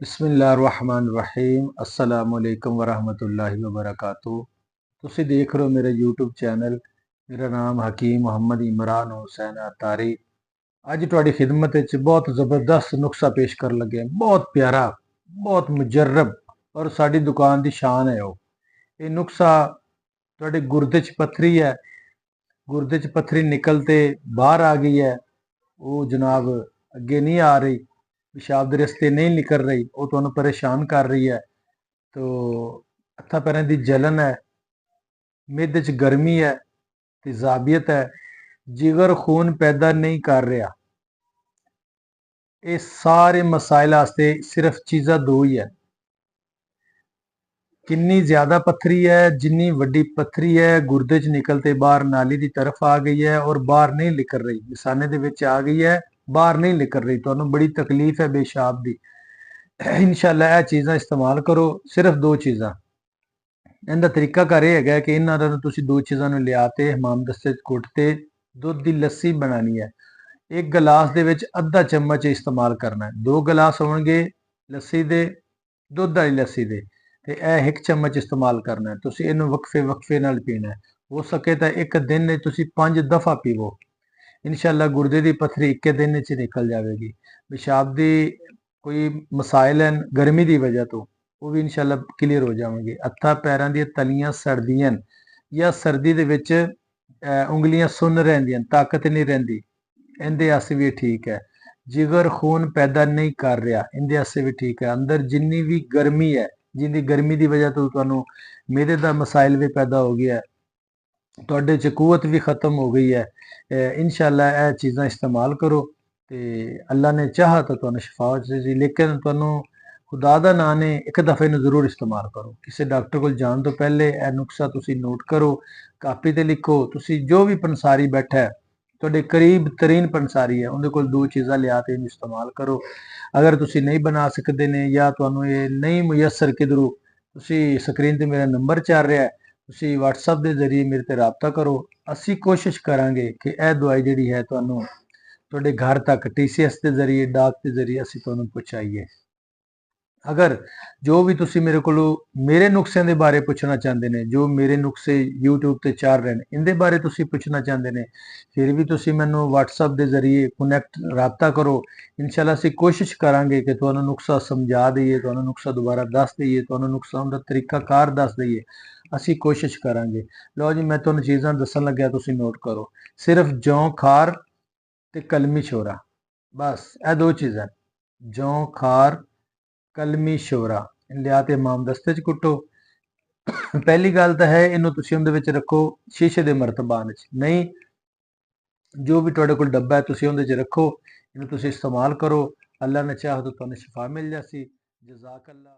बिस्मिल्लाहिर्रहमानिर्रहीम अस्सलामुअलैकुम वरहमतुल्लाहि वबरकातुहू। तुसी देख रहे हो मेरा यूट्यूब चैनल। मेरा नाम हकीम मोहम्मद इमरान हुसैन अतारी। अज तुहाडी खिदमत विच बहुत ज़बरदस्त नुस्खा पेश कर लगे हैं। बहुत प्यारा, बहुत मुजर्रब और साडी दुकान की शान है। ये नुस्खा तुहाडे गुरदे च पत्थरी है, गुरदे च पत्थरी निकलते बाहर आ गई है, वो जनाब अगे नहीं आ रही, पेशाब के रस्ते नहीं निकल रही, वो तुहानू परेशान कर रही है। तो हत्थां पैरां दी जलन है, मिह्दे च गर्मी है, तेजाबियत है, जिगर खून पैदा नहीं कर रहा। ये सारे मसाइल वास्ते सिर्फ चीज़ां दो ही है। किन्नी ज्यादा पत्थरी है, जिन्नी वड्डी पत्थरी है गुरदे च निकलते बाहर नाली की तरफ आ गई है और बाहर नहीं निकल रही, मिसाने दे विच आ गई है, बाहर नहीं निकल रही, तुहानू बड़ी तकलीफ है पेशाब की। इंशाअल्लाह यह चीज़ां इस्तेमाल करो, सिर्फ दो चीज़ां। इनका तरीकाकार यह है कि इन्होंने तुसी दो चीज़ों को लिया के हमाम दस्ते कुटते दुध की लस्सी बनानी है। एक गिलास दे विच अद्धा चम्मच इस्तेमाल करना है। दो गिलास होणगे लस्सी दे, दुध वाली लस्सी दे, ते यह एक चम्मच इस्तेमाल करना है। तुसी इहनूं वक्फे वक्फे नाल पीना है। हो सके तो एक दिन में तुसी 5 दफ़ा पीवो। इंशाअल्लाह गुरदे की पत्थरी एक दिन च निकल जाएगी। पेशाब की कोई मसाइल हैं गर्मी की वजह तो वो भी इंशाअल्लाह क्लीयर हो जाएंगे। हत्थां पैरां दी तलियां सड़दियां या सर्दी दे विच उंगलियां सुन्न रहिंदियां, ताकत नहीं रहिंदी, इहदे आस्ते भी ठीक है। जिगर खून पैदा नहीं कर रहा, इहदे आस्ते भी ठीक है। अंदर जिन्नी भी गर्मी है, जिंदी गर्मी की वजह तो तुहानू मेदे दा मसाइल भी पैदा हो गया है, तुहाडे च कुवत भी खत्म हो गई है। इंशाअल्लाह यह चीज़ां इस्तेमाल करो तो अल्लाह ने चाहा तो तुहानू शिफा हो जाएगी। लेकिन तुहानू खुदा दा नां ने एक दफ़े इहनूं जरूर इस्तेमाल करो। किसी डॉक्टर को जाण तो पहले यह नुस्खा तुसी नोट करो, कापी ते लिखो। तुसी जो भी पंसारी बैठा है, तुहाडे करीब तरीन पंसारी है, उहदे कोल दो चीज़ां लिया के इहनूं इस्तेमाल करो। अगर तुसी नहीं बना सकते ने या तुहानू ये नहीं मुयसर किधरों, तुसी स्क्रीन ते मेरा नंबर चल रहा है, तुसी WhatsApp के जरिए मेरे ते राबता करो। असी कोशिश करांगे कि यह दवाई जिहड़ी है तुहानू तुहाडे घर तक TCS के जरिए, डाक के जरिए असी तुहानू पहुँचाईए। अगर जो भी तुसी मेरे कोलों मेरे नुस्खिਆਂ ਦੇ बारे पुछना चाहते हैं, जो मेरे नुस्खे YouTube ਤੇ ਚੱਲ ਰਹੇ ਨੇ, इनके बारे तुसी पुछना चाहते हैं, फिर भी तुसी मैनू WhatsApp के जरिए कनैक्ट राबता करो। इंशाअल्लाह असी कोशिश करांगे कि तुहानू नुस्खा समझा दईए, तुहानू नुस्खा दोबारा दस दईए, तुहानू नुस्खा उहदा तरीकाकार दस दईए। असी कोशिश करांगे। लो जी, मैं तुहानू चीज़ां दसन लग्या, तुसी नोट करो। सिर्फ जौ खार ते कलमी शोरा, बस यह दो चीज़ां। जौ खार कलमी शोरा लिया के माम दस्ते च कुटो। पहली गल तो है, इनू तुसी उहदे विच रखो शीशे के मर्तबान च, नहीं जो भी तुहाडे कोल डब्बा है तुसी उहदे च रखो। इनू तुसी इस्तेमाल करो। अल्लाह ने चाहा तो तुहानू शिफा मिल जासी। जज़ाक अल्लाह।